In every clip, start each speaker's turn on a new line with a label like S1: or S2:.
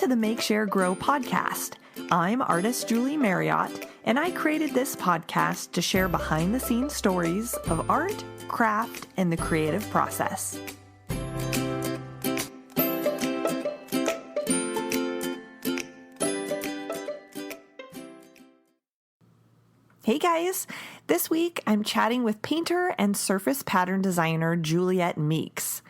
S1: to the Make, Share, Grow podcast. I'm artist Julie Marriott, and I created this podcast to share behind-the-scenes stories of art, craft, and the creative process. Hey guys! This week I'm chatting with painter and surface pattern designer Juliet Meeks.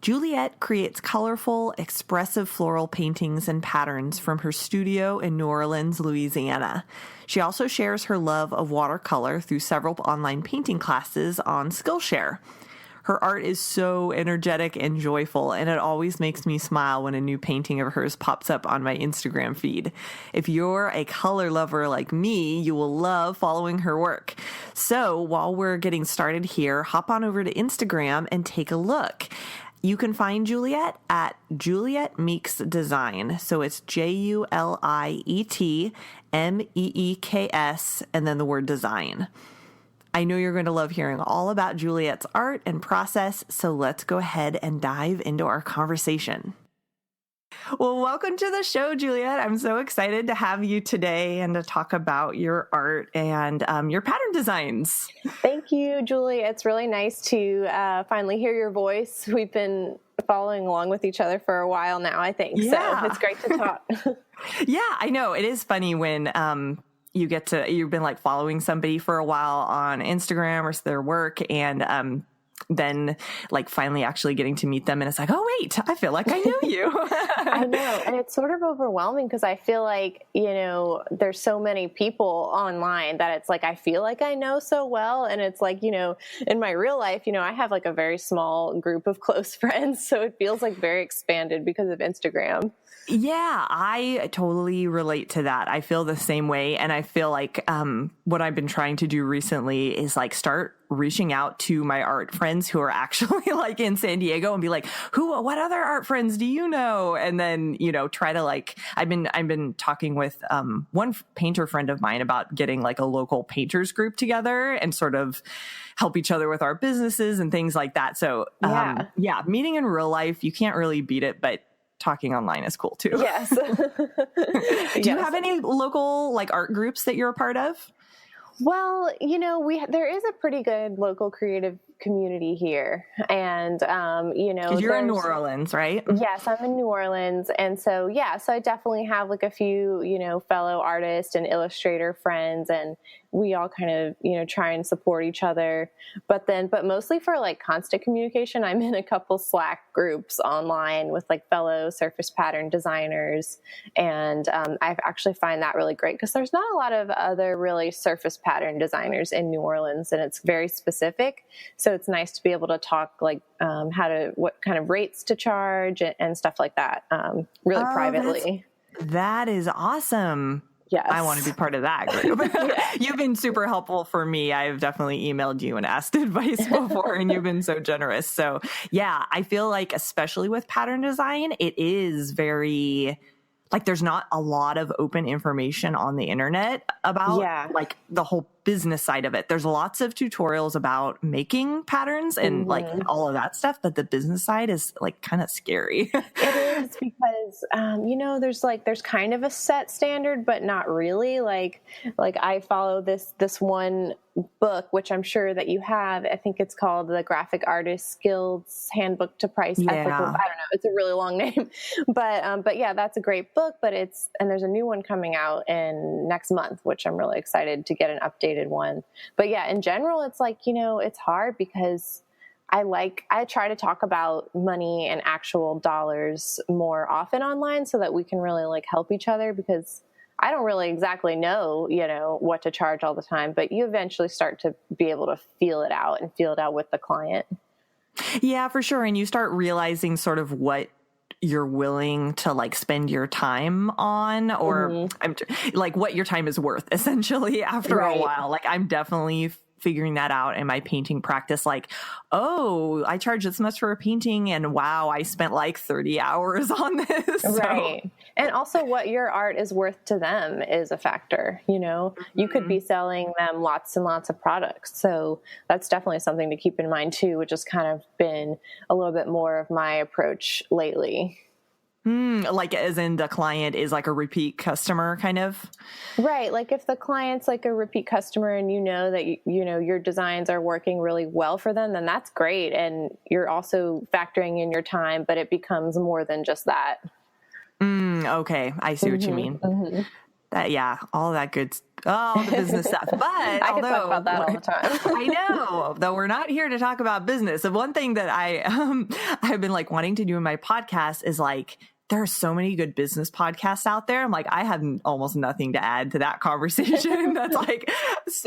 S1: Juliet creates colorful, expressive floral paintings and patterns from her studio in New Orleans, Louisiana. She also shares her love of watercolor through several online painting classes on Skillshare. Her art is so energetic and joyful, and it always makes me smile when a new painting of hers pops up on my Instagram feed. If you're a color lover like me, you will love following her work. So while we're getting started here, hop on over to Instagram and take a look. You can find Juliet at Juliet Meeks Design. So it's JulietMeeks and then the word design. I know you're going to love hearing all about Juliet's art and process, so let's go ahead and dive into our conversation. Well, welcome to the show, Juliet. I'm so excited to have you today and to talk about your art and your pattern designs.
S2: Thank you, Julie. It's really nice to finally hear your voice. We've been following along with each other for a while now, I think.
S1: Yeah.
S2: So it's great to talk.
S1: Yeah, I know. It is funny when you've been like following somebody for a while on Instagram or their work, and then like finally actually getting to meet them, and it's like, oh wait, I feel like I knew you.
S2: I know, and it's sort of overwhelming because I feel like, there's so many people online that it's like I feel like I know so well, and it's like, in my real life, I have like a very small group of close friends, so it feels like very expanded because of Instagram.
S1: Yeah, I totally relate to that. I feel the same way. And I feel like what I've been trying to do recently is like start reaching out to my art friends who are actually like in San Diego and be like, what other art friends do you know? And then, try to like, I've been talking with one painter friend of mine about getting like a local painters group together and sort of help each other with our businesses and things like that. So yeah, meeting in real life, you can't really beat it, but talking online is cool too.
S2: Yes.
S1: Do you have any local like art groups that you're a part of?
S2: Well, there is a pretty good local creative community here, and
S1: because you're in New Orleans, right?
S2: Yes, I'm in New Orleans, and so I definitely have like a few fellow artists and illustrator friends, and we all kind of try and support each other. But mostly for like constant communication, I'm in a couple Slack groups online with like fellow surface pattern designers, and I actually find that really great because there's not a lot of other really surface pattern designers in New Orleans, and it's very specific. So it's nice to be able to talk like what kind of rates to charge and stuff like that, really privately.
S1: That is awesome.
S2: Yes.
S1: I want to be part of that group. You've been super helpful for me. I've definitely emailed you and asked advice before, and you've been so generous. So yeah, I feel like especially with pattern design, it is very like there's not a lot of open information on the internet about like the whole business side of it. There's lots of tutorials about making patterns and like all of that stuff, but the business side is like kind of scary.
S2: It is because, there's kind of a set standard, but not really. Like I follow this one book, which I'm sure that you have. I think it's called the Graphic Artist Guild's Handbook to Price Ethical. I don't know. It's a really long name, but yeah, that's a great book. But there's a new one coming out in next month, which I'm really excited to get an updated one. But yeah, in general, it's like it's hard because I try to talk about money and actual dollars more often online so that we can really like help each other, because I don't really exactly know, what to charge all the time, but you eventually start to be able to feel it out with the client.
S1: Yeah, for sure. And you start realizing sort of what you're willing to like spend your time on, or like what your time is worth essentially after a while. Like I'm definitely figuring that out in my painting practice. Like, oh, I charge this much for a painting, and wow, I spent like 30 hours on this.
S2: Right. And also what your art is worth to them is a factor. You could be selling them lots and lots of products. So that's definitely something to keep in mind too, which has kind of been a little bit more of my approach lately.
S1: Like as in the client is like a repeat customer kind of?
S2: Right. Like if the client's like a repeat customer and you know that, you know, your designs are working really well for them, then that's great. And you're also factoring in your time, but it becomes more than just that.
S1: Okay. I see what you mean. That, yeah, all that all the business stuff. But
S2: I can talk about that all the time.
S1: I know, though we're not here to talk about business. The one thing that I've been like wanting to do in my podcast is like, there are so many good business podcasts out there. I'm like, I have almost nothing to add to that conversation. That's like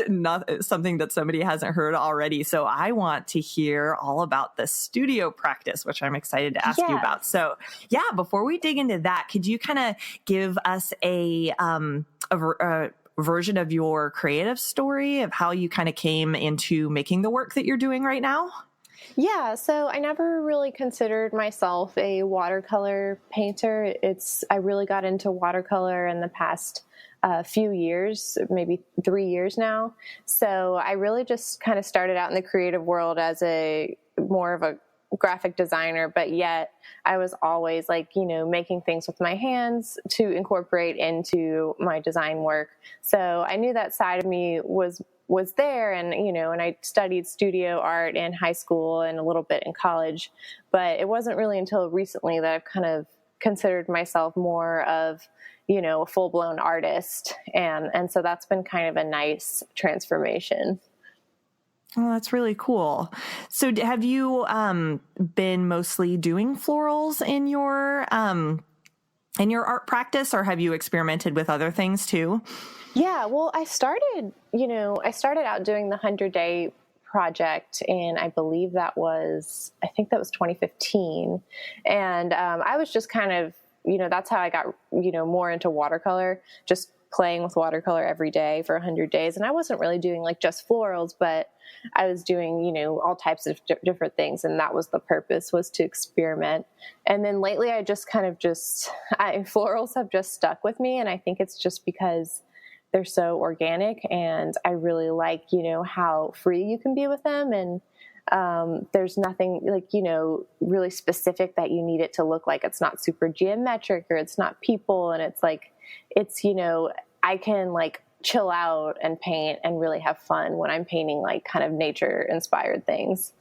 S1: not something that somebody hasn't heard already. So I want to hear all about the studio practice, which I'm excited to ask you about. So yeah, before we dig into that, could you kind of give us a version of your creative story of how you kind of came into making the work that you're doing right now?
S2: Yeah, so I never really considered myself a watercolor painter. I really got into watercolor in the past few years, maybe 3 years now. So I really just kind of started out in the creative world as more of a graphic designer, but yet I was always like, you know, making things with my hands to incorporate into my design work. So I knew that side of me was there, and you know, and I studied studio art in high school and a little bit in college, but it wasn't really until recently that I've kind of considered myself more of, you know, a full-blown artist, and so that's been kind of a nice transformation.
S1: Oh, that's really cool. So have you been mostly doing florals in your art practice, or have you experimented with other things too?
S2: Yeah, well, I started out doing the 100-day project, and I think that was 2015. And I was just kind of, you know, that's how I got, you know, more into watercolor, just playing with watercolor every day for 100 days. And I wasn't really doing like just florals, but I was doing, you know, all types of different things. And that was the purpose, was to experiment. And then lately I just kind of florals have just stuck with me. And I think it's just because they're so organic, and I really like, you know, how free you can be with them. And there's nothing like, you know, really specific that you need it to look like. It's not super geometric, or it's not people. And it's like, you know, I can like chill out and paint and really have fun when I'm painting like kind of nature inspired things.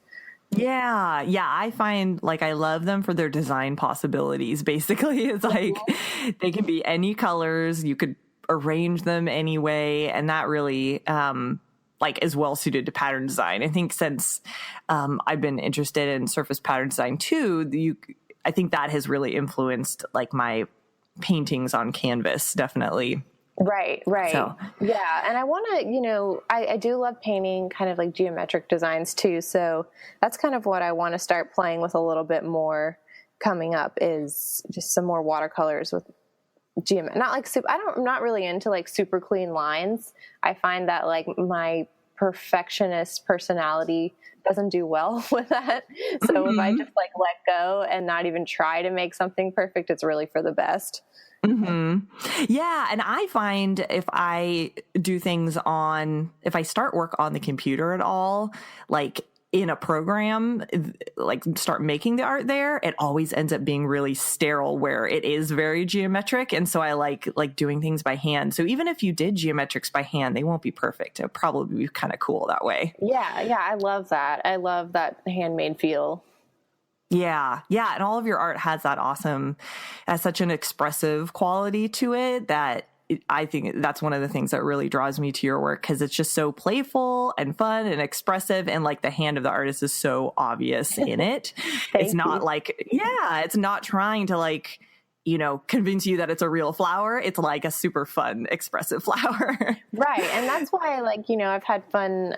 S1: Yeah. Yeah. I find like I love them for their design possibilities. Basically, it's like they can be any colors. You could arrange them anyway. And that really, like is well suited to pattern design. I think since, I've been interested in surface pattern design too, I think that has really influenced like my paintings on canvas. Definitely.
S2: Right. So. Yeah. And I want to, you know, I do love painting kind of like geometric designs too. So that's kind of what I want to start playing with a little bit more coming up, is just some more watercolors with I'm not really into like super clean lines. I find that like my perfectionist personality doesn't do well with that. So if I just like let go and not even try to make something perfect, it's really for the best.
S1: Yeah. And I find if I start work on the computer at all, like in a program, like start making the art there, it always ends up being really sterile where it is very geometric. And so I like doing things by hand. So even if you did geometrics by hand, they won't be perfect. It'll probably be kind of cool that way.
S2: Yeah. Yeah. I love that. I love that handmade feel.
S1: Yeah. Yeah. And all of your art has such an expressive quality to it that I think that's one of the things that really draws me to your work, because it's just so playful and fun and expressive. And like the hand of the artist is so obvious in it. It's not it's not trying to like, you know, convince you that it's a real flower. It's like a super fun, expressive flower.
S2: Right. And that's why, like, you know, I've had fun.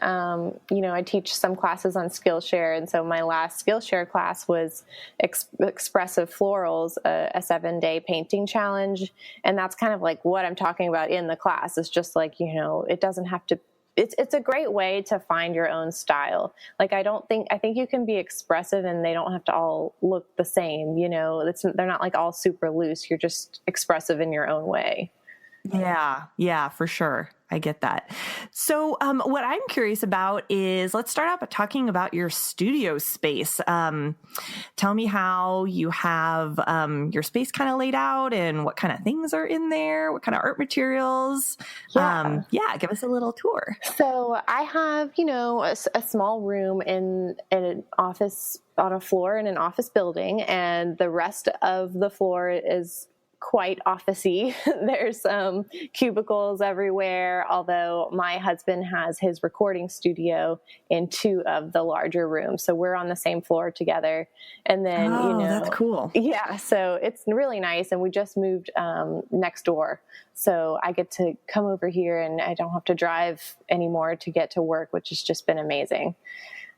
S2: You know, I teach some classes on Skillshare. And so my last Skillshare class was expressive florals, a 7-day painting challenge. And that's kind of like what I'm talking about in the class. It's just like, you know, it doesn't have to, it's a great way to find your own style. Like, I think you can be expressive and they don't have to all look the same. You know, they're not like all super loose. You're just expressive in your own way.
S1: Yeah, for sure. I get that. So, what I'm curious about is let's start out by talking about your studio space. Tell me how you have your space kind of laid out and what kind of things are in there, what kind of art materials.
S2: Yeah.
S1: Yeah, give us a little tour.
S2: So I have, a small room in an office on a floor in an office building, and the rest of the floor is quite officey. There's cubicles everywhere, although my husband has his recording studio in two of the larger rooms. So we're on the same floor together. And then,
S1: Oh, that's cool.
S2: yeah, so it's really nice. And we just moved next door. So I get to come over here and I don't have to drive anymore to get to work, which has just been amazing.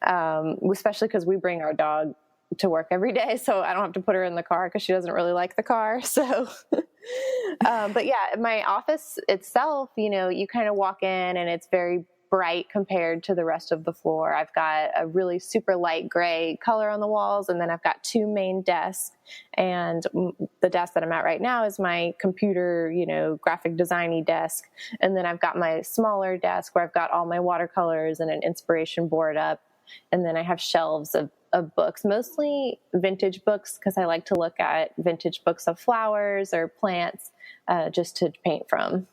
S2: Especially because we bring our dog to work every day, so I don't have to put her in the car because she doesn't really like the car. So, but yeah, my office itself, you kind of walk in and it's very bright compared to the rest of the floor. I've got a really super light gray color on the walls, and then I've got two main desks. And the desk that I'm at right now is my computer, graphic designy desk. And then I've got my smaller desk where I've got all my watercolors and an inspiration board up. And then I have shelves of books, mostly vintage books, because I like to look at vintage books of flowers or plants just to paint from.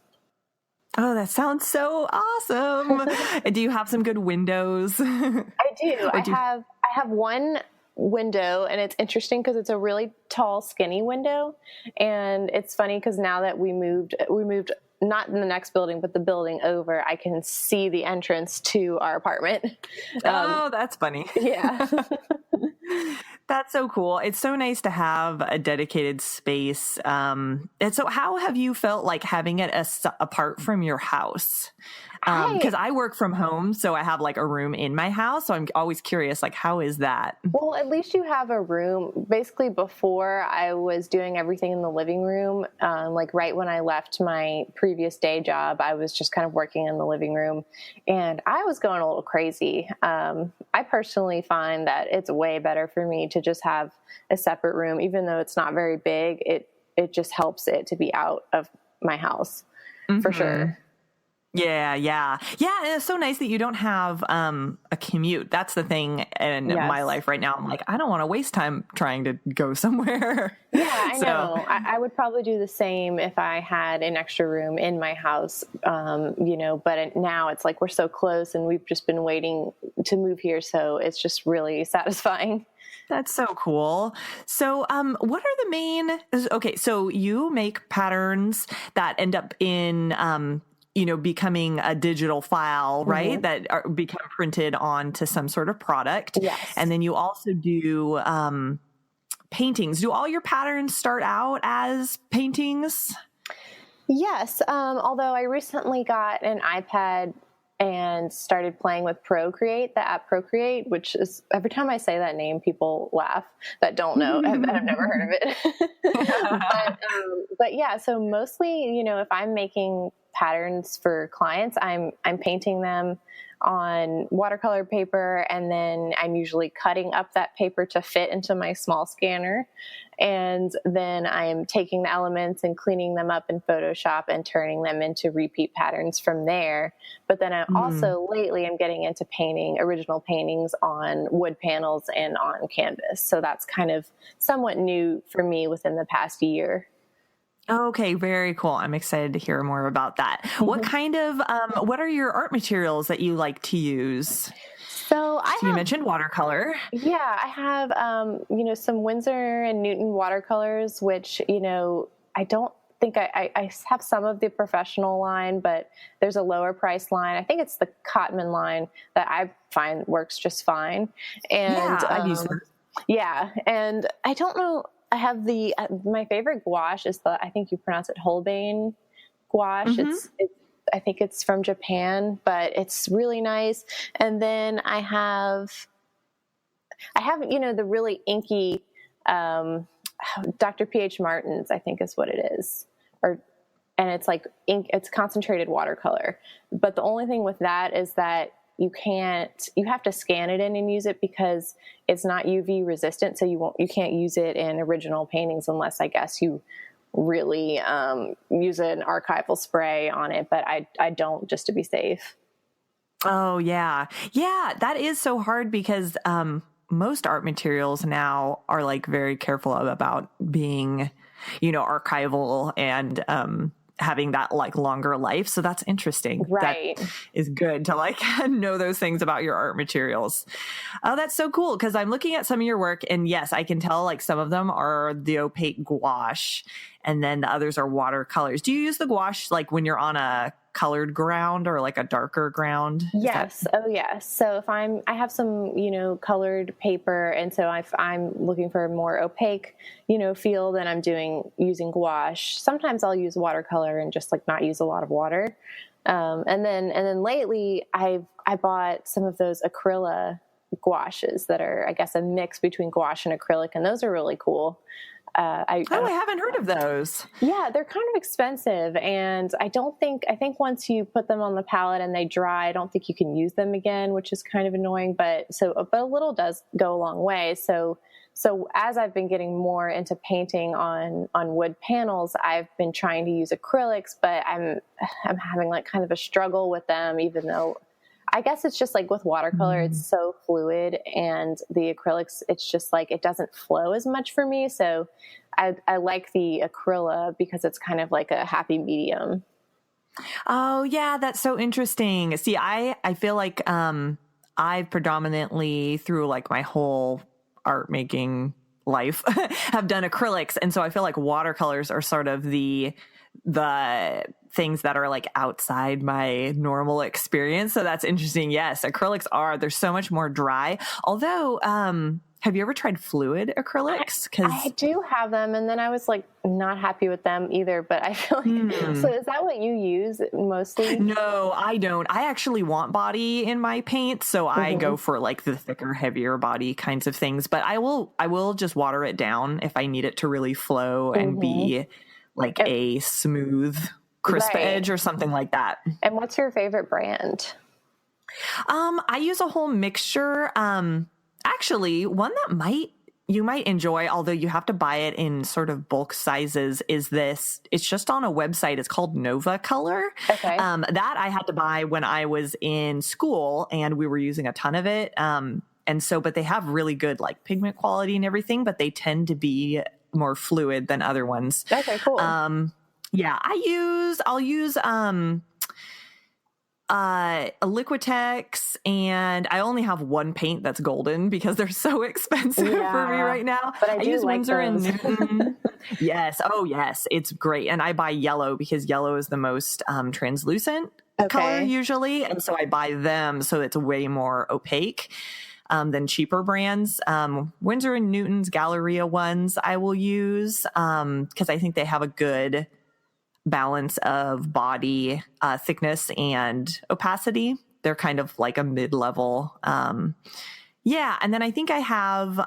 S1: Oh, that sounds so awesome. Do you have some good windows?
S2: I do. I have one window, and it's interesting because it's a really tall, skinny window. And it's funny because now that we moved not in the next building, but the building over, I can see the entrance to our apartment.
S1: Oh, that's funny.
S2: Yeah.
S1: That's so cool. It's so nice to have a dedicated space. And so how have you felt like having it apart from your house? Because I work from home, so I have like a room in my house. So I'm always curious, like, how is that?
S2: Well, at least you have a room. Basically, before I was doing everything in the living room, like right when I left my previous day job, I was just kind of working in the living room, and I was going a little crazy. I personally find that it's way better for me to just have a separate room, even though it's not very big. It just helps it to be out of my house, for sure.
S1: Yeah. And it's so nice that you don't have a commute. That's the thing in my life right now. I'm like, I don't want to waste time trying to go somewhere.
S2: Yeah, I know. I would probably do the same if I had an extra room in my house, but now it's like we're so close and we've just been waiting to move here. So it's just really satisfying.
S1: That's so cool. So, what are the main, okay, so you make patterns that end up in, becoming a digital file, right? That become printed onto some sort of product.
S2: Yes.
S1: And then you also do paintings. Do all your patterns start out as paintings?
S2: Yes. Although I recently got an iPad and started playing with Procreate, the app Procreate, which is, every time I say that name, people laugh that don't know, that have never heard of it. But yeah, so mostly, if I'm making patterns for clients, I'm painting them on watercolor paper, and then I'm usually cutting up that paper to fit into my small scanner. And then I'm taking the elements and cleaning them up in Photoshop and turning them into repeat patterns from there. But then I also lately I'm getting into painting original paintings on wood panels and on canvas. So that's kind of somewhat new for me within the past year.
S1: Okay, very cool. I'm excited to hear more about that. What kind of, what are your art materials that you like to use?
S2: So
S1: you mentioned watercolor.
S2: Yeah, I have, some Winsor and Newton watercolors, which, I don't think I have some of the professional line, but there's a lower price line. I think it's the Cotman line that I find works just fine. And
S1: I've used them.
S2: Yeah, and I don't know. I have my favorite gouache is I think you pronounce it Holbein gouache. I think it's from Japan, but it's really nice. And then I have, the really inky, Dr. P.H. Martin's, I think is what it is. And it's like ink, it's concentrated watercolor. But the only thing with that is that you have to scan it in and use it because it's not UV resistant. So you can't use it in original paintings unless I guess you really use an archival spray on it, but I don't, just to be safe.
S1: Oh, yeah. Yeah, that is so hard because most art materials now are like very careful about being, archival and having that like longer life. So that's interesting.
S2: Right.
S1: That is good to like know those things about your art materials. Oh, that's so cool. Cause I'm looking at some of your work and yes, I can tell like some of them are the opaque gouache and then the others are watercolors. Do you use the gouache like when you're on a colored ground or like a darker ground?
S2: Yes. Oh, yes. So if I have some, colored paper, and so if I'm looking for a more opaque, feel, then I'm using gouache. Sometimes I'll use watercolor and just like not use a lot of water. And then lately I bought some of those acrylic gouaches that are, I guess, a mix between gouache and acrylic, and those are really cool. I
S1: haven't heard of those.
S2: Yeah, they're kind of expensive, and I think once you put them on the palette and they dry, I don't think you can use them again, which is kind of annoying, but a little does go a long way. So as I've been getting more into painting on wood panels, I've been trying to use acrylics, but I'm having like kind of a struggle with them, even though I guess it's just like with watercolor, it's so fluid, and the acrylics, it's just like, it doesn't flow as much for me. So I like the acrylic because it's kind of like a happy medium.
S1: Oh yeah, that's so interesting. See, I feel like I've predominantly through like my whole art making life have done acrylics, and so I feel like watercolors are sort of the things that are like outside my normal experience. So that's interesting. Yes, acrylics they're so much more dry. Although, have you ever tried fluid acrylics?
S2: I do have them, and then I was like not happy with them either, but I feel like, so is that what you use mostly?
S1: No, I don't. I actually want body in my paint, so I go for like the thicker, heavier body kinds of things, but I will just water it down if I need it to really flow and be like a smooth, crisp edge or something like that.
S2: And what's your favorite brand?
S1: I use a whole mixture. Actually, one that you might enjoy, although you have to buy it in sort of bulk sizes, is this. It's just on a website. It's called Nova Color.
S2: Okay.
S1: That I had to buy when I was in school, and we were using a ton of it. But they have really good like pigment quality and everything, but they tend to be more fluid than other ones.
S2: Okay, cool.
S1: Yeah, I'll use a Liquitex, and I only have one paint that's golden because they're so expensive for me right now.
S2: But I
S1: use
S2: like
S1: Winsor
S2: those.
S1: and Newton. Yes. Oh yes. It's great. And I buy yellow because yellow is the most translucent color usually. And so I buy them. So it's way more opaque than cheaper brands. Winsor and Newton's Galleria ones I will use because I think they have a good balance of body thickness and opacity. They're kind of like a mid-level. Yeah. And then I think I have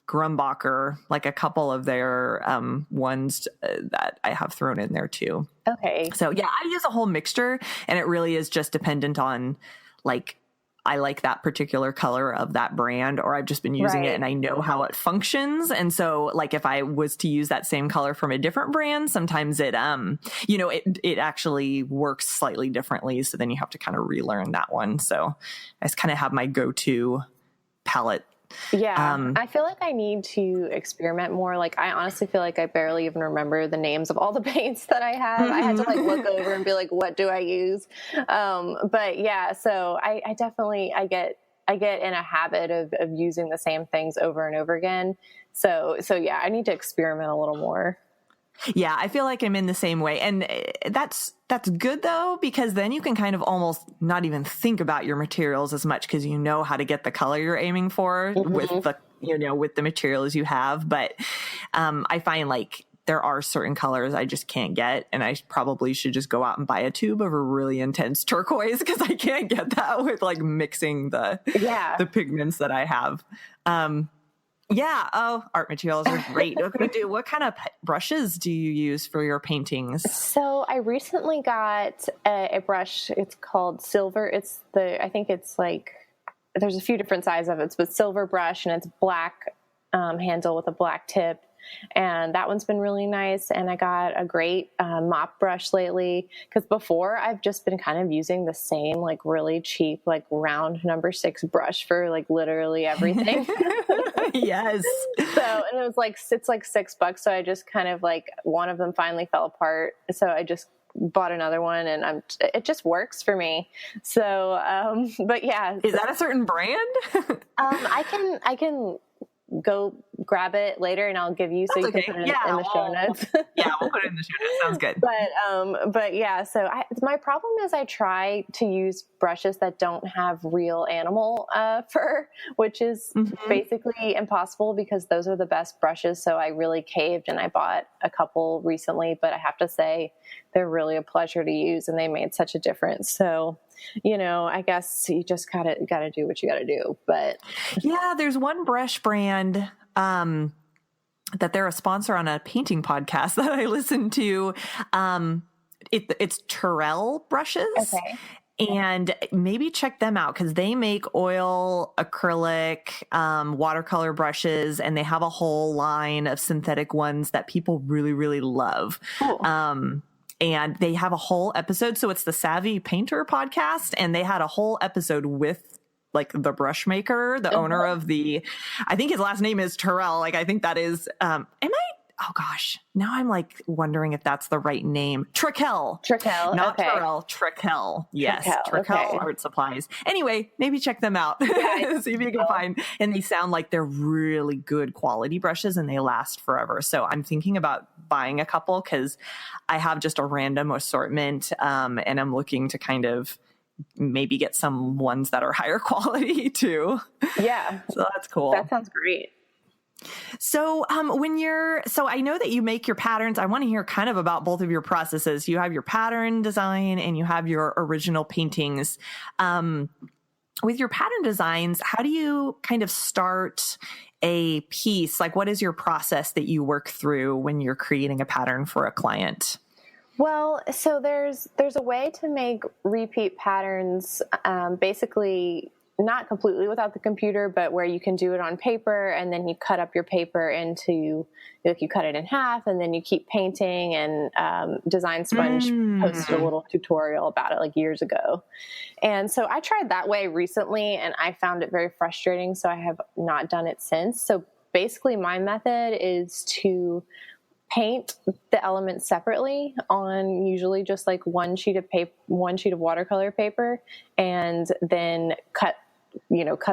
S1: Grumbacher, like a couple of their ones that I have thrown in there too.
S2: Okay.
S1: So yeah, I use a whole mixture, and it really is just dependent on like, I like that particular color of that brand, or I've just been using it and I know how it functions. And so like if I was to use that same color from a different brand, sometimes it, it actually works slightly differently. So then you have to kind of relearn that one. So I just kind of have my go-to palette.
S2: Yeah. I feel like I need to experiment more. Like I honestly feel like I barely even remember the names of all the paints that I have. I had to like look over and be like, what do I use? But yeah, so I definitely, I get in a habit of using the same things over and over again. So yeah, I need to experiment a little more.
S1: Yeah, I feel like I'm in the same way. And that's good though, because then you can kind of almost not even think about your materials as much because you know how to get the color you're aiming for with the, with the materials you have. But I find like there are certain colors I just can't get, and I probably should just go out and buy a tube of a really intense turquoise because I can't get that with like mixing the pigments that I have. Yeah. Oh, art materials are great. What kind of brushes do you use for your paintings?
S2: So I recently got a brush. It's called Silver. I think it's like, there's a few different sizes of it, but Silver brush, and it's black handle with a black tip. and that one's been really nice. And I got a great mop brush lately, because before I've just been kind of using the same like really cheap like round number 6 brush for like literally everything.
S1: Yes.
S2: So, and it's like $6. So I just kind of like, one of them finally fell apart. So I just bought another one, and it just works for me. So, but yeah.
S1: Is that a certain brand?
S2: I can go grab it later and I'll give you, so you can put it in the show notes.
S1: Yeah, we'll put it in the show notes. Sounds good.
S2: But yeah, so my problem is I try to use brushes that don't have real animal fur, which is basically impossible, because those are the best brushes. So I really caved and I bought a couple recently, but I have to say they're really a pleasure to use, and they made such a difference. So, I guess you just gotta do what you gotta do. But
S1: yeah, there's one brush brand that they're a sponsor on a painting podcast that I listen to. It's Terrell brushes.
S2: okay.
S1: And maybe check them out, because they make oil, acrylic, watercolor brushes, and they have a whole line of synthetic ones that people really, really love. Cool. And they have a whole episode. So it's the Savvy Painter podcast, and they had a whole episode with like the brush maker, the owner of I think his last name is Terrell. Like, I think that is, oh gosh, now I'm like wondering if that's the right name. Trakell, not
S2: okay.
S1: Terrell, Trakell. Yes.
S2: Trakell, okay.
S1: Art Supplies. Anyway, maybe check them out. See if you can find, and they sound like they're really good quality brushes, and they last forever. So I'm thinking about buying a couple, because I have just a random assortment. And I'm looking to kind of maybe get some ones that are higher quality too.
S2: Yeah.
S1: So that's cool.
S2: That sounds great.
S1: So so I know that you make your patterns. I want to hear kind of about both of your processes. You have your pattern design and you have your original paintings. With your pattern designs, how do you kind of start a piece? Like, what is your process that you work through when you're creating a pattern for a client?
S2: Well, so there's a way to make repeat patterns, basically not completely without the computer, but where you can do it on paper, and then you cut up your paper into, like, you cut it in half, and then you keep painting. And Design Sponge posted a little tutorial about it like years ago. And so I tried that way recently, and I found it very frustrating, so I have not done it since. So basically my method is to paint the elements separately on usually just like one sheet of watercolor paper, and then cut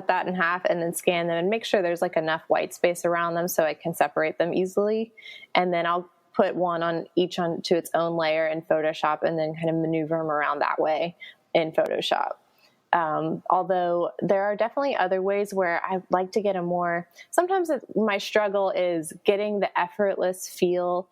S2: that in half, and then scan them and make sure there's like enough white space around them so I can separate them easily. And then I'll put one on each onto its own layer in Photoshop, and then kind of maneuver them around that way in Photoshop. Although there are definitely other ways where I like to get sometimes my struggle is getting the effortless feel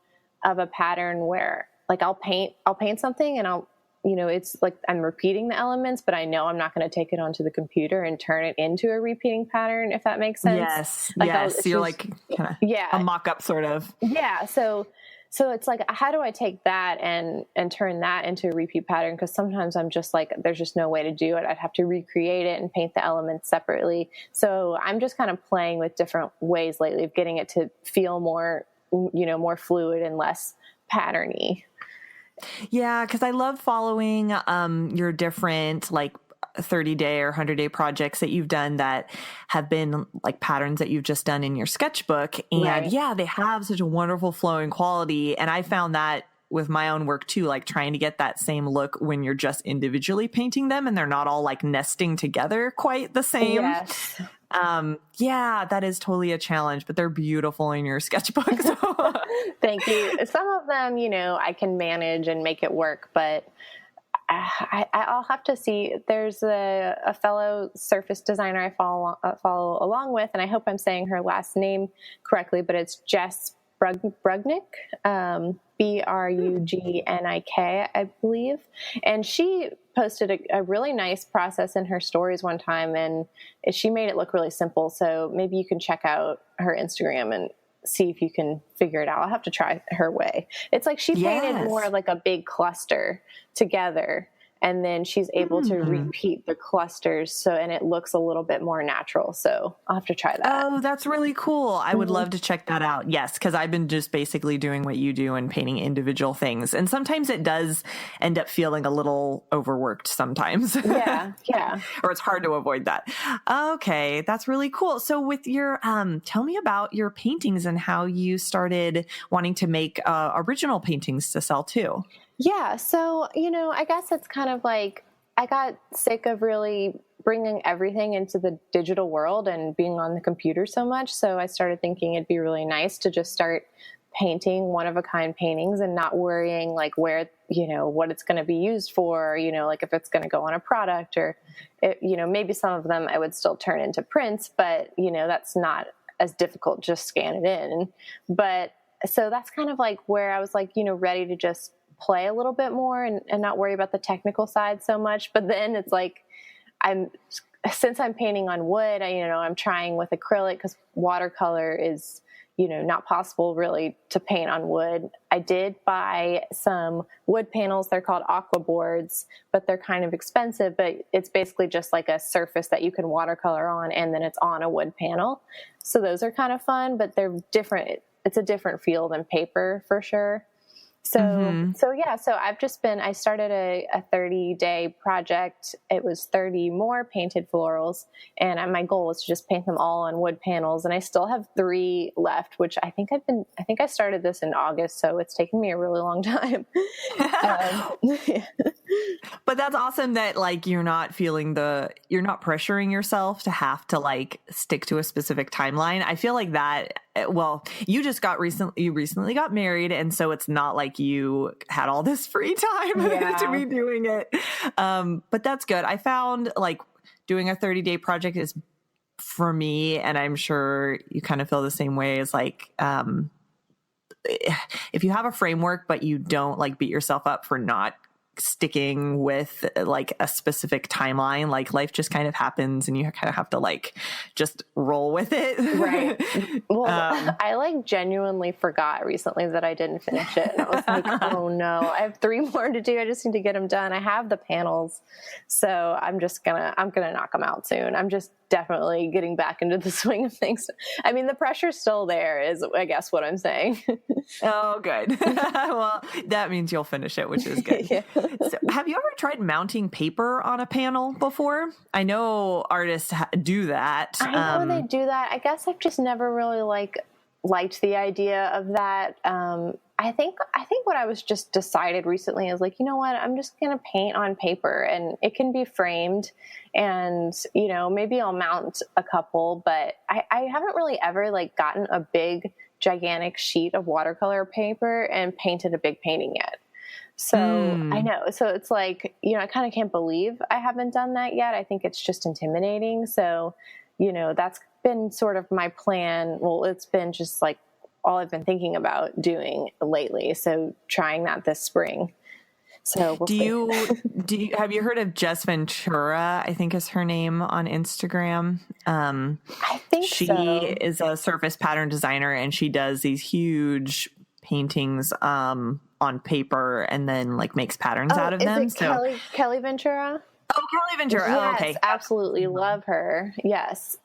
S2: of a pattern where, like, I'll paint something, and it's like I'm repeating the elements, but I know I'm not going to take it onto the computer and turn it into a repeating pattern, if that makes sense.
S1: Yes. Yes. You're like kind of a mock-up sort of.
S2: Yeah. So it's like, how do I take that and turn that into a repeat pattern? Because sometimes I'm just like, there's just no way to do it. I'd have to recreate it and paint the elements separately. So I'm just kind of playing with different ways lately of getting it to feel more, more fluid and less patterny.
S1: Yeah, because I love following your different like 30-day or 100-day projects that you've done that have been like patterns that you've just done in your sketchbook. And
S2: right.
S1: Yeah, they have such a wonderful flowing quality. And I found that with my own work too, like trying to get that same look when you're just individually painting them and they're not all like nesting together quite the same.
S2: Yes.
S1: Yeah, that is totally a challenge, but they're beautiful in your sketchbook. So.
S2: Thank you. Some of them, I can manage and make it work, but I'll have to see. There's a fellow surface designer I follow along with, and I hope I'm saying her last name correctly, but it's Jess Brugnick, Brugnik, I believe. And she posted a really nice process in her stories one time, and she made it look really simple. So maybe you can check out her Instagram and see if you can figure it out. I'll have to try her way. It's like she painted more like a big cluster together, and then she's able to repeat the clusters. So, and it looks a little bit more natural. So I'll have to try that.
S1: Oh, that's really cool. I would love to check that out. Yes, because I've been just basically doing what you do and painting individual things. And sometimes it does end up feeling a little overworked sometimes.
S2: Yeah.
S1: Or it's hard to avoid that. Okay, that's really cool. So with your, tell me about your paintings and how you started wanting to make original paintings to sell too.
S2: Yeah. So, I guess it's kind of like I got sick of really bringing everything into the digital world and being on the computer so much. So I started thinking it'd be really nice to just start painting one-of-a-kind paintings and not worrying like where, what it's going to be used for, like if it's going to go on a product or, maybe some of them I would still turn into prints, but, that's not as difficult, just scan it in. But so that's kind of like where I was like, ready to just play a little bit more and not worry about the technical side so much. But then it's like, since I'm painting on wood, I'm trying with acrylic because watercolor is, not possible really to paint on wood. I did buy some wood panels. They're called aqua boards, but they're kind of expensive, but it's basically just like a surface that you can watercolor on, and then it's on a wood panel. So those are kind of fun, but they're different. It's a different feel than paper for sure. So I started a 30-day project. It was 30 more painted florals, and my goal was to just paint them all on wood panels. And I still have 3 left, which I think I started this in August, so it's taken me a really long time.
S1: But that's awesome that like you're not pressuring yourself to have to like stick to a specific timeline. I feel like that, well, you recently got married, and so it's not like you had all this free time to be doing it. But that's good. I found like doing a 30-day project is for me, and I'm sure you kind of feel the same way, is like, if you have a framework, but you don't like beat yourself up for not sticking with like a specific timeline, like life just kind of happens and you kind of have to like just roll with it.
S2: Right. Well, I like genuinely forgot recently that I didn't finish it. And I was like, oh no, I have 3 more to do. I just need to get them done. I have the panels. So I'm going to knock them out soon. I'm just definitely getting back into the swing of things. I mean, the pressure's still there is, I guess, what I'm saying.
S1: Oh, good. Well, that means you'll finish it, which is good. Yeah. So, have you ever tried mounting paper on a panel before? I know artists do that.
S2: I know they do that. I guess I've just never really liked the idea of that. I think what I was just decided recently is like, you know what, I'm just going to paint on paper and it can be framed and, maybe I'll mount a couple, but I haven't really ever like gotten a big, gigantic sheet of watercolor paper and painted a big painting yet. So I know. So it's like, I kind of can't believe I haven't done that yet. I think it's just intimidating. So, that's been sort of my plan. Well, it's been just like all I've been thinking about doing lately. So trying that this spring. So have you heard of Jess Ventura? I think is her name on Instagram.
S1: I think she is a surface pattern designer, and she does these huge paintings on paper and then like makes patterns out of them.
S2: Kelly Ventura?
S1: Oh, Kelly Ventura.
S2: Yes,
S1: Oh, okay.
S2: Absolutely love her. Yes.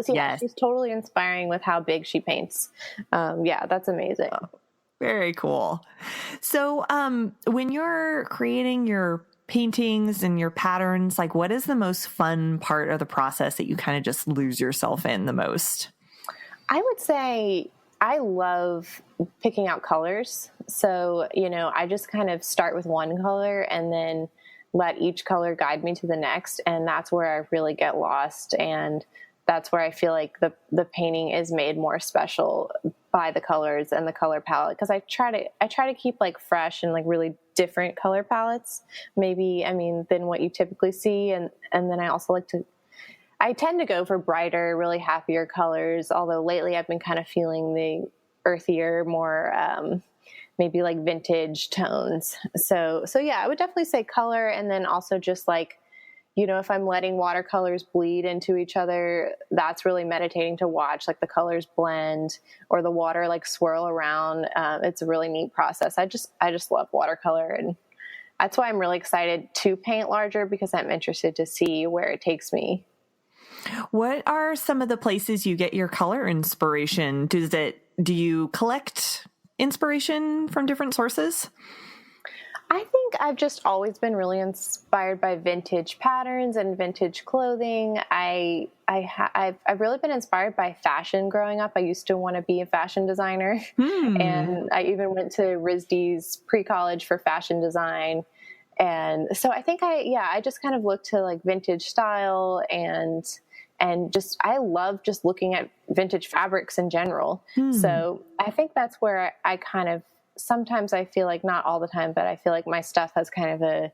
S1: Yes.
S2: She's totally inspiring with how big she paints. That's amazing.
S1: Oh, very cool. So, when you're creating your paintings and your patterns, like what is the most fun part of the process that you kind of just lose yourself in the most?
S2: I would say I love picking out colors. So, I just kind of start with one color and then let each color guide me to the next. And that's where I really get lost. And that's where I feel like the painting is made more special by the colors and the color palette. Cause I try to keep like fresh and like really different color palettes, than what you typically see. And then I also I tend to go for brighter, really happier colors. Although lately I've been kind of feeling the earthier, more, maybe like vintage tones. So yeah, I would definitely say color. And then also just like, if I'm letting watercolors bleed into each other, that's really meditating to watch, like the colors blend or the water like swirl around. It's a really neat process. I just love watercolor, and that's why I'm really excited to paint larger, because I'm interested to see where it takes me.
S1: What are some of the places you get your color inspiration? Do you collect inspiration from different sources?
S2: I think I've just always been really inspired by vintage patterns and vintage clothing. I've really been inspired by fashion growing up. I used to want to be a fashion designer, and I even went to RISD's pre-college for fashion design. And so I think I just kind of look to like vintage style and just, I love just looking at vintage fabrics in general. So I think that's where I kind of, sometimes I feel like, not all the time, but I feel like my stuff has kind of a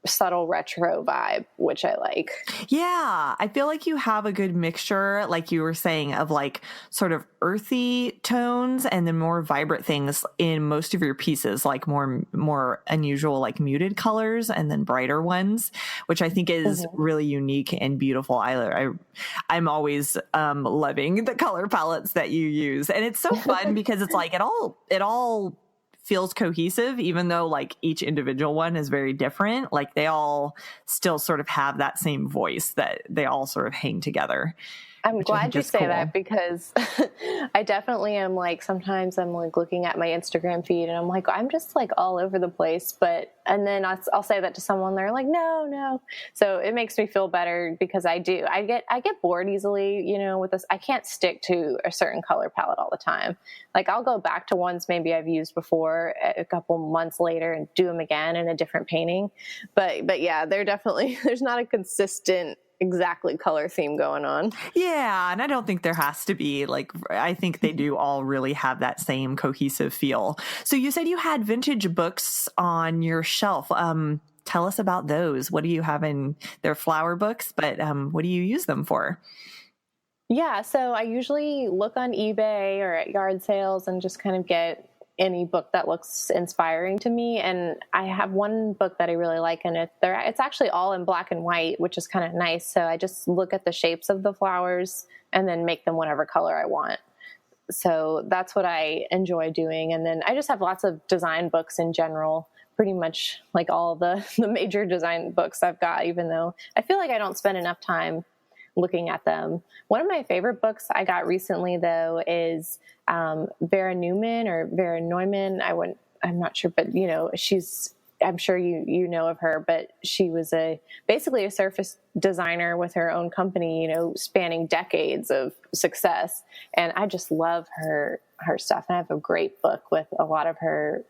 S2: subtle retro vibe, which I like.
S1: Yeah, I feel like you have a good mixture, like you were saying, of like sort of earthy tones and then more vibrant things in most of your pieces, like more unusual, like muted colors and then brighter ones, which I think is really unique and beautiful. I'm always loving the color palettes that you use, and it's so fun because it's like it all feels cohesive, even though like each individual one is very different. Like they all still sort of have that same voice that they all sort of hang together.
S2: I'm glad you say that, because I definitely am like, sometimes I'm like looking at my Instagram feed and I'm like, I'm just like all over the place. And then I'll say that to someone, they're like, no. So it makes me feel better, because I get bored easily, with this. I can't stick to a certain color palette all the time. Like I'll go back to ones maybe I've used before a couple months later and do them again in a different painting. But yeah, there's not a consistent exactly color theme going on.
S1: Yeah, and I don't think there has to be. Like, I think they do all really have that same cohesive feel. So you said you had vintage books on your shelf. Tell us about those. What do you have in their flower books, but what do you use them for?
S2: Yeah, so I usually look on eBay or at yard sales and just kind of get any book that looks inspiring to me. And I have one book that I really like, and it's actually all in black and white, which is kind of nice. So I just look at the shapes of the flowers and then make them whatever color I want. So that's what I enjoy doing. And then I just have lots of design books in general, pretty much like all the major design books I've got, even though I feel like I don't spend enough time looking at them. One of my favorite books I got recently, though, is Vera Newman or Vera Neumann. I'm not sure, but I'm sure you know of her, but she was basically a surface designer with her own company, spanning decades of success. And I just love her stuff. And I have a great book with a lot of her,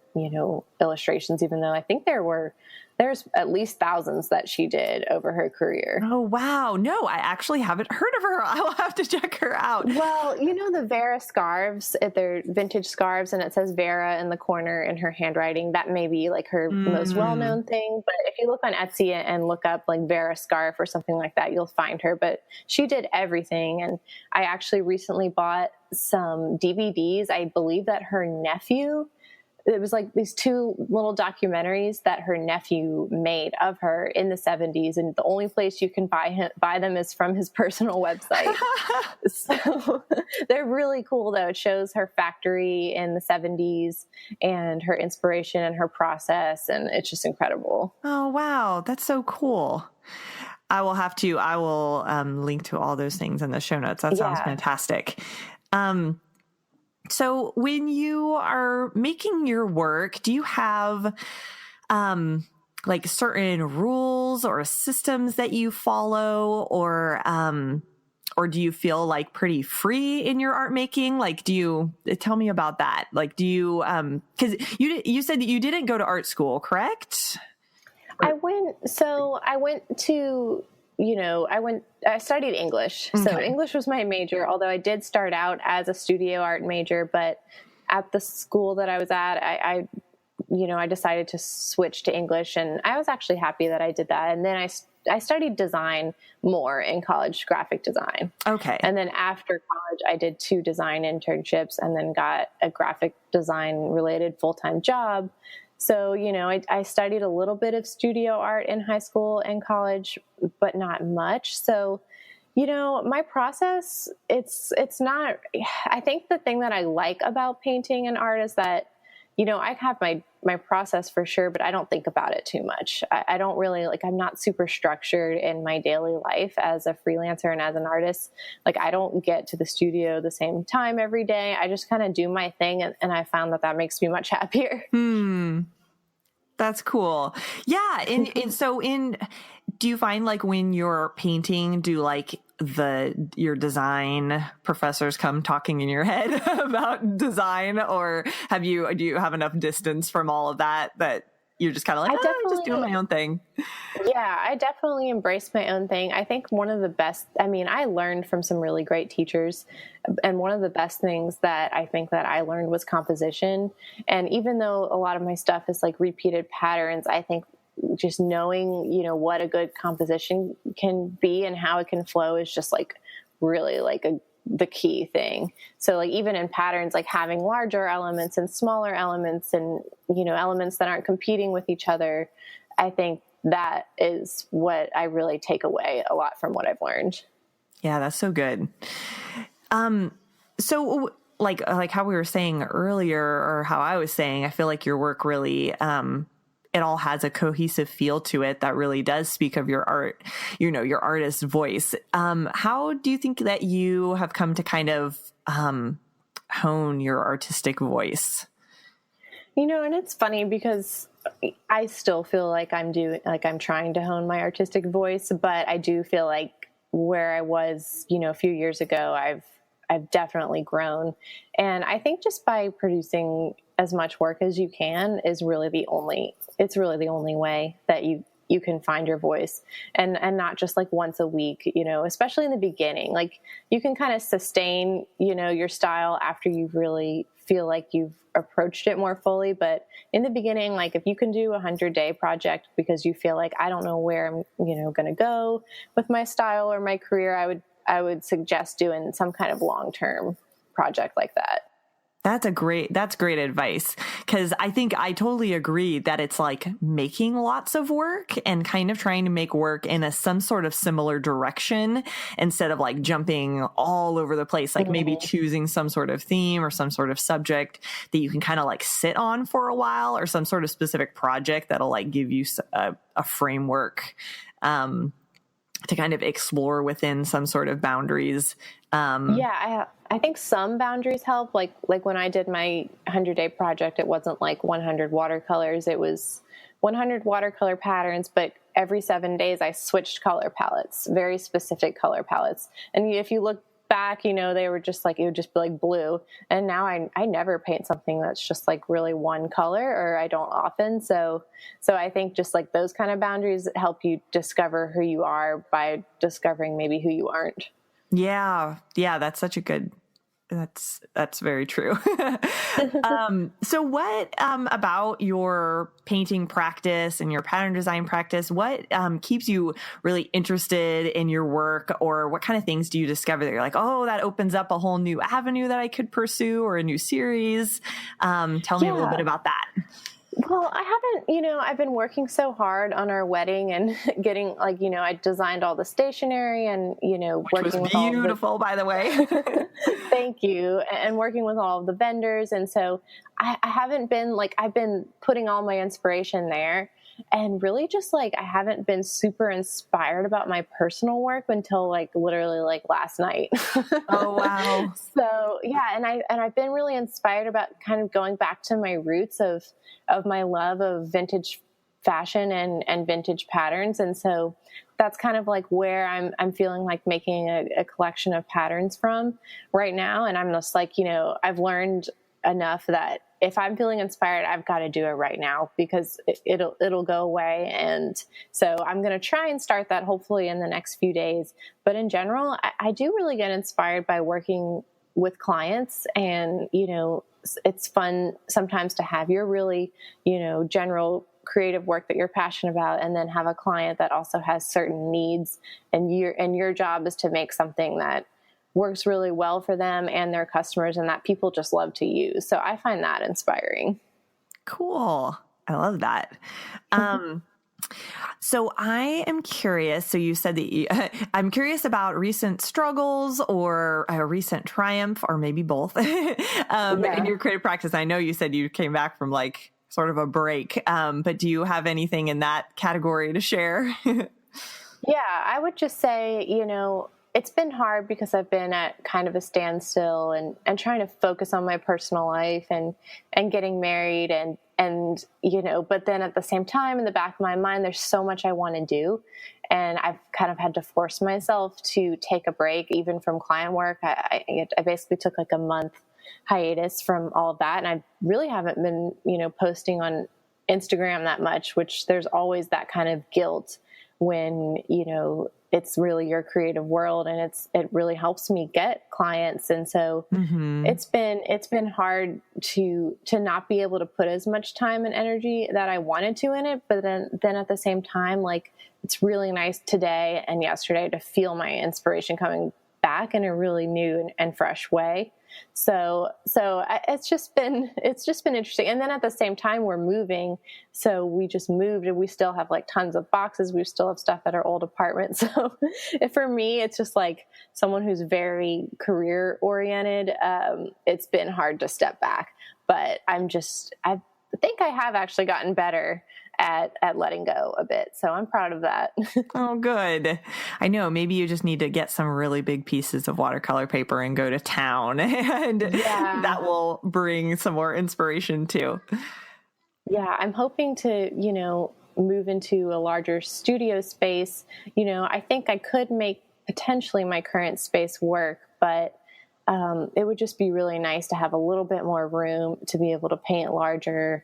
S2: illustrations, even though I think there's at least thousands that she did over her career.
S1: Oh, wow. No, I actually haven't heard of her. I will have to check her out.
S2: Well, the Vera scarves, they're vintage scarves, and it says Vera in the corner in her handwriting. That may be like her most well-known thing. But if you look on Etsy and look up like Vera scarf or something like that, you'll find her. But she did everything. And I actually recently bought some DVDs. I believe that her nephew, it was like these two little documentaries that her nephew made of her in the 70s. And the only place you can buy them is from his personal website. So they're really cool, though. It shows her factory in the 70s and her inspiration and her process. And it's just incredible.
S1: Oh, wow. That's so cool. I will link to all those things in the show notes. That sounds fantastic. So when you are making your work, do you have like certain rules or systems that you follow, or do you feel like pretty free in your art making? Like, tell me about that? Like, do you, cause you said that you didn't go to art school, correct?
S2: I studied English. Okay. So English was my major, although I did start out as a studio art major, but at the school that I was at, I decided to switch to English, and I was actually happy that I did that. And then I studied design more in college, graphic design.
S1: Okay.
S2: And then after college, I did 2 design internships and then got a graphic design related full-time job. So, I studied a little bit of studio art in high school and college, but not much. So, my process, it's not, I think the thing that I like about painting and art is that, I have my process for sure, but I don't think about it too much. I don't really I'm not super structured in my daily life as a freelancer and as an artist. Like I don't get to the studio the same time every day. I just kind of do my thing. And I found that makes me much happier.
S1: That's cool. Yeah. And so do you find like when you're painting, do like your design professors come talking in your head about design, or do you have enough distance from all of that you're just kind of like, I'm just doing my own thing?
S2: Yeah, I definitely embrace my own thing. I think one of the best, I learned from some really great teachers, and one of the best things that I think that I learned was composition. And even though a lot of my stuff is like repeated patterns, I think just knowing, what a good composition can be and how it can flow is just like really like the key thing. So like even in patterns, like having larger elements and smaller elements and, elements that aren't competing with each other, I think that is what I really take away a lot from what I've learned.
S1: Yeah, that's so good. So like how we were saying earlier, or how I was saying, I feel like your work really, it all has a cohesive feel to it that really does speak of your art, your artist's voice. How do you think that you have come to kind of hone your artistic voice?
S2: And it's funny because I still feel like I'm trying to hone my artistic voice, but I do feel like where I was, a few years ago, I've definitely grown. And I think just by producing as much work as you can is really the only way that you can find your voice, and not just like once a week, especially in the beginning. Like you can kind of sustain, your style after you really feel like you've approached it more fully. But in the beginning, like if you can do 100-day project because you feel like I don't know where I'm, going to go with my style or my career, I would suggest doing some kind of long-term project like that.
S1: That's great advice. Cause I think I totally agree that it's like making lots of work and kind of trying to make work in some sort of similar direction instead of like jumping all over the place, like maybe choosing some sort of theme or some sort of subject that you can kind of like sit on for a while, or some sort of specific project that'll like give you a framework, to kind of explore within some sort of boundaries.
S2: I think some boundaries help. Like when I did my 100-day project, it wasn't like 100 watercolors. It was 100 watercolor patterns, but every 7 days I switched color palettes, very specific color palettes. And if you look back, they were just like, it would just be like blue. And now I never paint something that's just like really one color, or I don't often. So I think just like those kind of boundaries help you discover who you are by discovering maybe who you aren't.
S1: Yeah. That's such a good, that's very true. So what, about your painting practice and your pattern design practice, what, keeps you really interested in your work, or what kind of things do you discover that you're like, oh, that opens up a whole new avenue that I could pursue, or a new series? Tell me a little bit about that.
S2: Well, I haven't, I've been working so hard on our wedding and getting I designed all the stationery and,
S1: Which working was beautiful, by the way.
S2: Thank you. And working with all of the vendors. And so I haven't been I've been putting all my inspiration there, and really just I haven't been super inspired about my personal work until literally last night.
S1: Oh, wow.
S2: So yeah. And I've been really inspired about kind of going back to my roots of my love of vintage fashion and vintage patterns. And so that's kind of where I'm feeling like making a collection of patterns from right now. And I'm just I've learned enough that if I'm feeling inspired, I've got to do it right now, because it'll go away. And so I'm going to try and start that hopefully in the next few days. But in general, I do really get inspired by working with clients, and, it's fun sometimes to have your really, general creative work that you're passionate about, and then have a client that also has certain needs, and your job is to make something that works really well for them and their customers, and that people just love to use. So I find that inspiring.
S1: Cool. I love that. So I am curious. So you said that I'm curious about recent struggles or a recent triumph, or maybe both, in your creative practice. I know you said you came back from like sort of a break, but do you have anything in that category to share?
S2: Yeah, I would just say, it's been hard because I've been at kind of a standstill and trying to focus on my personal life and getting married and, but then at the same time in the back of my mind, there's so much I want to do. And I've kind of had to force myself to take a break, even from client work. I basically took like a month hiatus from all of that. And I really haven't been, posting on Instagram that much, which there's always that kind of guilt when, it's really your creative world and it really helps me get clients. And so it's been hard to not be able to put as much time and energy that I wanted to in it. But then at the same time, like, it's really nice today and yesterday to feel my inspiration coming back in a really new and fresh way. So it's just been interesting. And then at the same time, we're moving. So we just moved and we still have like tons of boxes. We still have stuff at our old apartment. So for me, it's just like someone who's very career oriented. It's been hard to step back, but I think I have actually gotten better at letting go a bit. So I'm proud of that.
S1: Oh, good. I know. Maybe you just need to get some really big pieces of watercolor paper and go to town, and that will bring some more inspiration too.
S2: Yeah, I'm hoping to, move into a larger studio space. I think I could make potentially my current space work, but it would just be really nice to have a little bit more room to be able to paint larger,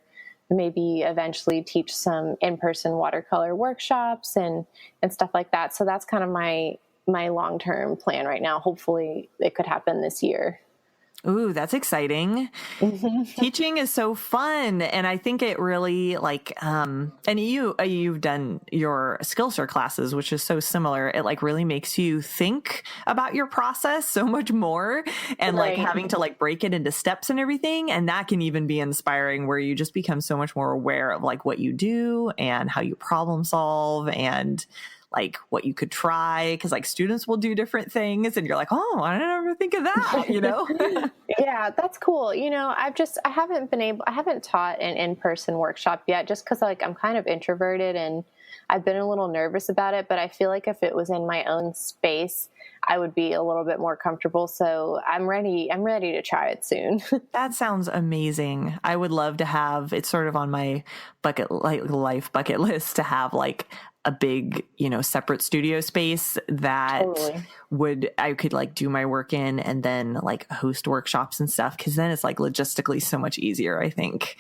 S2: maybe eventually teach some in-person watercolor workshops and stuff like that. So that's kind of my long-term plan right now. Hopefully it could happen this year.
S1: Ooh, that's exciting. Teaching is so fun. And I think it really and you've done your Skillshare classes, which is so similar. It like really makes you think about your process so much more and like having to like break it into steps and everything. And that can even be inspiring where you just become so much more aware of like what you do and how you problem solve and like what you could try. Cause like students will do different things and you're like, oh, I didn't ever think of that,
S2: Yeah, that's cool. I haven't taught an in-person workshop yet just cause like I'm kind of introverted and I've been a little nervous about it, but I feel like if it was in my own space, I would be a little bit more comfortable. So I'm ready to try it soon.
S1: That sounds amazing. I would love to have, it's sort of on my life bucket list to have like a big, separate studio space that I could like do my work in and then like host workshops and stuff. Cause then it's like logistically so much easier, I think.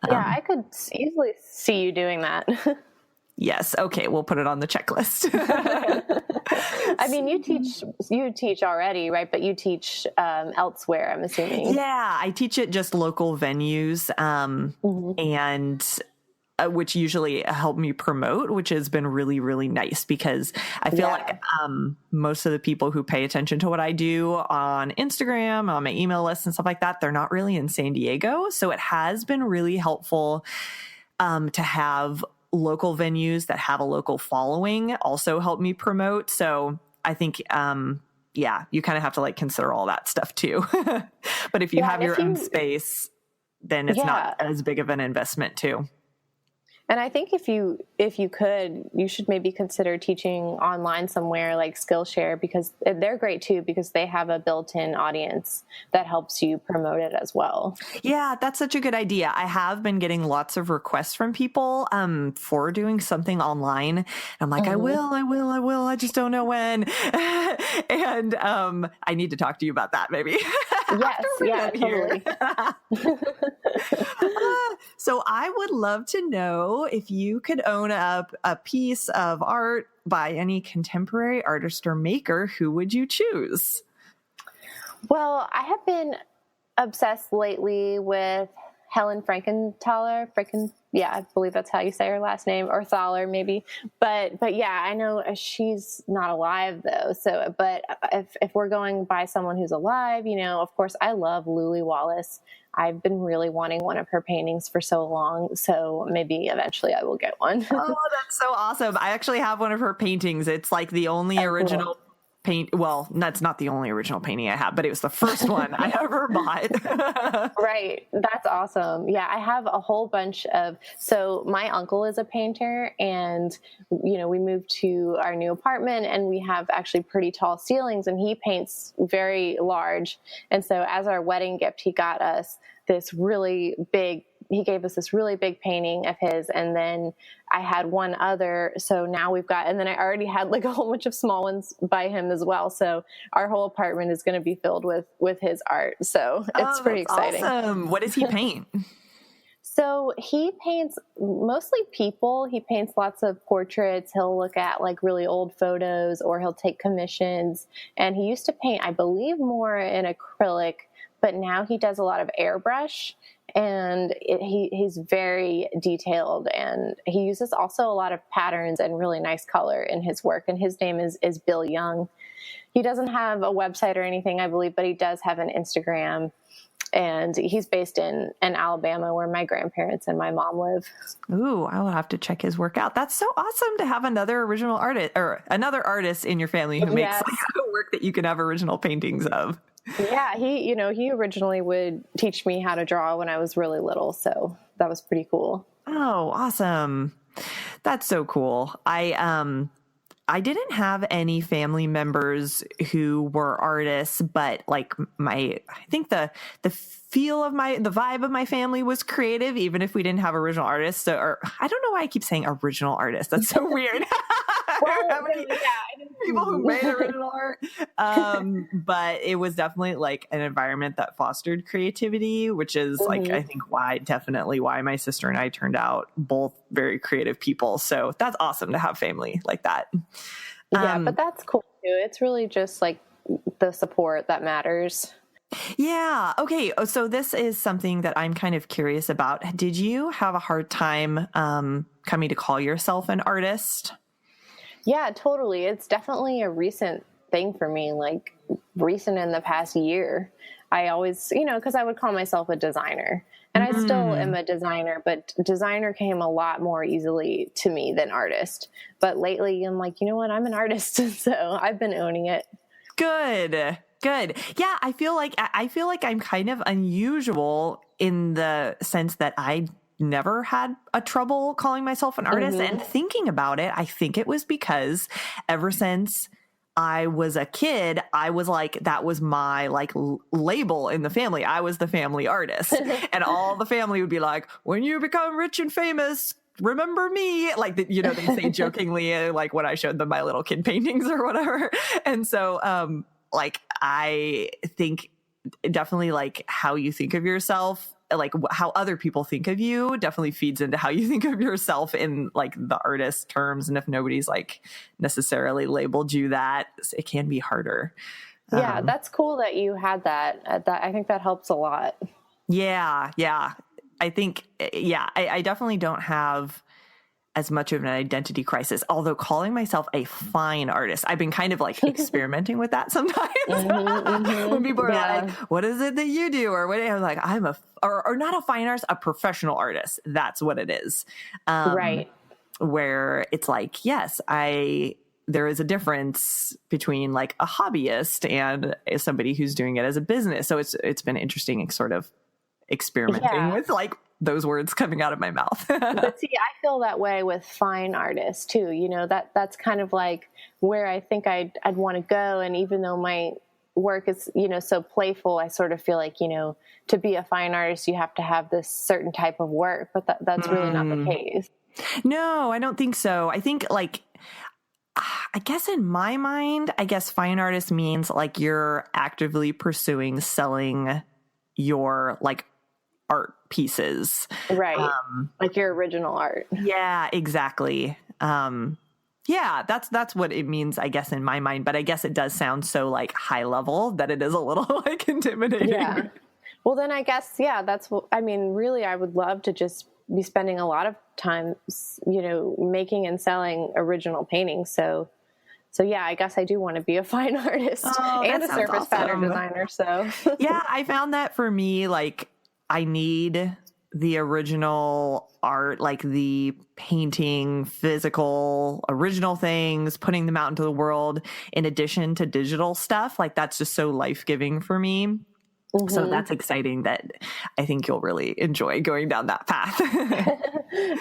S2: Yeah, I could easily see you doing that.
S1: Yes. Okay. We'll put it on the checklist.
S2: I mean, you teach already, right? But you teach elsewhere, I'm assuming.
S1: Yeah, I teach at just local venues, and which usually help me promote, which has been really, really nice because I feel like most of the people who pay attention to what I do on Instagram, on my email list and stuff like that, they're not really in San Diego. So it has been really helpful to have local venues that have a local following also help me promote. So I think, you kind of have to like consider all that stuff too. But if you have your own space, then it's not as big of an investment too.
S2: And I think if you could, you should maybe consider teaching online somewhere like Skillshare because they're great too because they have a built-in audience that helps you promote it as well.
S1: Yeah, that's such a good idea. I have been getting lots of requests from people for doing something online. I'm like, I will. I just don't know when. And I need to talk to you about that maybe.
S2: Yes, yeah, totally.
S1: So I would love to know if you could own up a piece of art by any contemporary artist or maker, who would you choose?
S2: Well, I have been obsessed lately with Helen Frankenthaler. Yeah, I believe that's how you say her last name, or Thaler maybe. But yeah, I know she's not alive though. So, but if we're going by someone who's alive, of course, I love Luli Wallace. I've been really wanting one of her paintings for so long. So maybe eventually I will get one.
S1: Oh, that's so awesome. I actually have one of her paintings. It's like the only original paint. Well, that's not the only original painting I have, but it was the first one I ever bought.
S2: Right. That's awesome. Yeah, I have a whole bunch so my uncle is a painter, and, we moved to our new apartment and we have actually pretty tall ceilings, and he paints very large. And so as our wedding gift, he gave us this really big painting of his. And then I had one other. So now and then I already had like a whole bunch of small ones by him as well. So our whole apartment is going to be filled with his art. So it's pretty exciting.
S1: Awesome. What does he paint?
S2: So he paints mostly people. He paints lots of portraits. He'll look at like really old photos, or he'll take commissions. And he used to paint, I believe, more in acrylic, but now he does a lot of airbrush. And he's very detailed, and he uses also a lot of patterns and really nice color in his work. And his name is Bill Young. He doesn't have a website or anything, I believe, but he does have an Instagram. And he's based in Alabama, where my grandparents and my mom live.
S1: Ooh, I will have to check his work out. That's so awesome to have another original artist or another artist in your family who makes work that you can have original paintings of.
S2: Yeah, he originally would teach me how to draw when I was really little, so that was pretty cool.
S1: Oh, awesome. That's so cool. I didn't have any family members who were artists, but like I think the feel of the vibe of my family was creative, even if we didn't have original artists. So, or I don't know why I keep saying original artists. That's so weird.
S2: Well,
S1: people who made original art. But it was definitely like an environment that fostered creativity, which is like, I think why my sister and I turned out both very creative people. So that's awesome to have family like that.
S2: Yeah, but that's cool too. It's really just like the support that matters.
S1: Yeah. Okay. So this is something that I'm kind of curious about. Did you have a hard time coming to call yourself an artist?
S2: Yeah, totally. It's definitely a recent thing for me, like recent in the past year. I always, because I would call myself a designer, and I still am a designer, but designer came a lot more easily to me than artist. But lately I'm like, you know what? I'm an artist. So I've been owning it.
S1: Good. Yeah. I feel like I'm kind of unusual in the sense that I never had a trouble calling myself an artist. And thinking about it, I think it was because ever since I was a kid, I was like, that was my like label in the family. I was the family artist. And all the family would be like, when you become rich and famous, remember me. Like, they say jokingly, like when I showed them my little kid paintings or whatever. And so, like, I think definitely like how you think of yourself, like how other people think of you definitely feeds into how you think of yourself in like the artist terms. And if nobody's like necessarily labeled you that, it can be harder.
S2: Yeah. That's cool that you had that. I think that helps a lot.
S1: Yeah. I think, I definitely don't have as much of an identity crisis, although calling myself a fine artist, I've been kind of like experimenting with that sometimes. When people are like, what is it that you do? Or what? I'm like, I'm or not a fine artist, a professional artist. That's what it is.
S2: Right.
S1: Where it's like, yes, there is a difference between like a hobbyist and somebody who's doing it as a business. So it's been interesting sort of experimenting with like those words coming out of my mouth.
S2: But see, I feel that way with fine artists too. That's kind of like where I think I'd want to go. And even though my work is, so playful, I sort of feel like, to be a fine artist, you have to have this certain type of work, but that's really not the case.
S1: No, I don't think so. I think like, I guess in my mind, fine artist means like you're actively pursuing selling your like art pieces.
S2: Right. Like your original art.
S1: Yeah, exactly. Yeah, that's what it means, I guess, in my mind. But I guess it does sound so like high level that it is a little like intimidating.
S2: Yeah. Well, then I guess, that's what, really, I would love to just be spending a lot of time, making and selling original paintings. So yeah, I guess I do want to be a fine artist and a surface pattern designer. So
S1: yeah, I found that for me, like I need the original art, like the painting, physical, original things, putting them out into the world in addition to digital stuff. Like that's just so life-giving for me. Mm-hmm. So that's exciting that I think you'll really enjoy going down that path.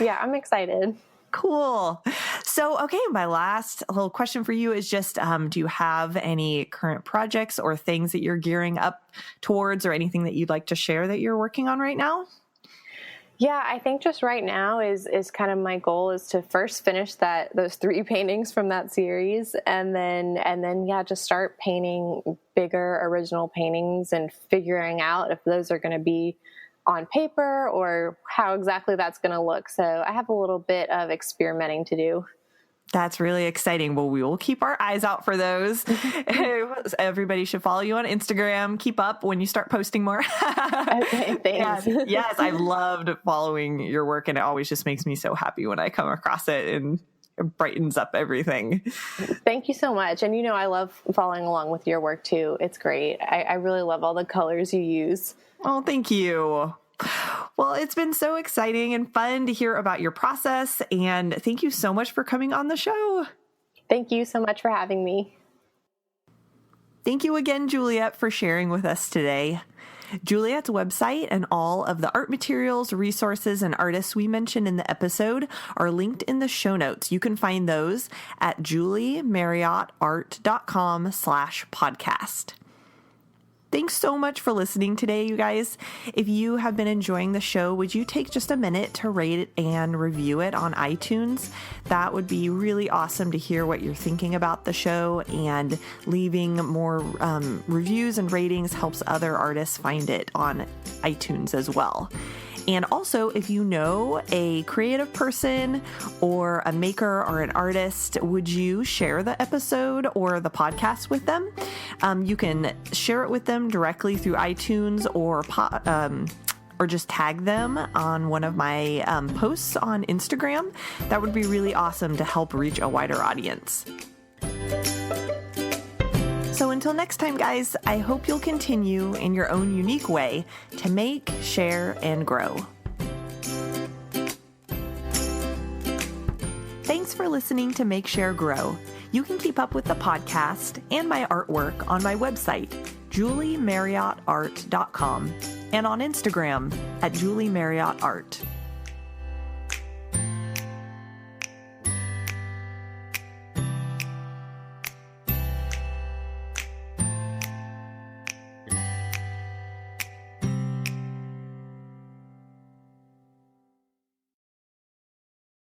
S2: Yeah, I'm excited.
S1: Cool. So, okay, my last little question for you is just, do you have any current projects or things that you're gearing up towards or anything that you'd like to share that you're working on right now?
S2: Yeah, I think just right now is kind of my goal is to first finish those 3 paintings from that series, and then just start painting bigger original paintings and figuring out if those are going to be on paper or how exactly that's going to look. So I have a little bit of experimenting to do.
S1: That's really exciting. Well, we will keep our eyes out for those. Everybody should follow you on Instagram. Keep up when you start posting more.
S2: Okay, thanks.
S1: Yes, I've loved following your work, and it always just makes me so happy when I come across it, and it brightens up everything.
S2: Thank you so much. And I love following along with your work too. It's great. I really love all the colors you use.
S1: Oh, thank you. Well, it's been so exciting and fun to hear about your process, and thank you so much for coming on the show.
S2: Thank you so much for having me.
S1: Thank you again, Juliet, for sharing with us today. Juliet's website and all of the art materials, resources, and artists we mentioned in the episode are linked in the show notes. You can find those at juliemarriottart.com/podcast. Thanks so much for listening today, you guys. If you have been enjoying the show, would you take just a minute to rate it and review it on iTunes? That would be really awesome to hear what you're thinking about the show, and leaving more reviews and ratings helps other artists find it on iTunes as well. And also, if you know a creative person or a maker or an artist, would you share the episode or the podcast with them? You can share it with them directly through iTunes or just tag them on one of my posts on Instagram. That would be really awesome to help reach a wider audience. So until next time, guys, I hope you'll continue in your own unique way to make, share, and grow. Thanks for listening to Make, Share, Grow. You can keep up with the podcast and my artwork on my website, juliemarriottart.com, and on Instagram at juliemarriottart.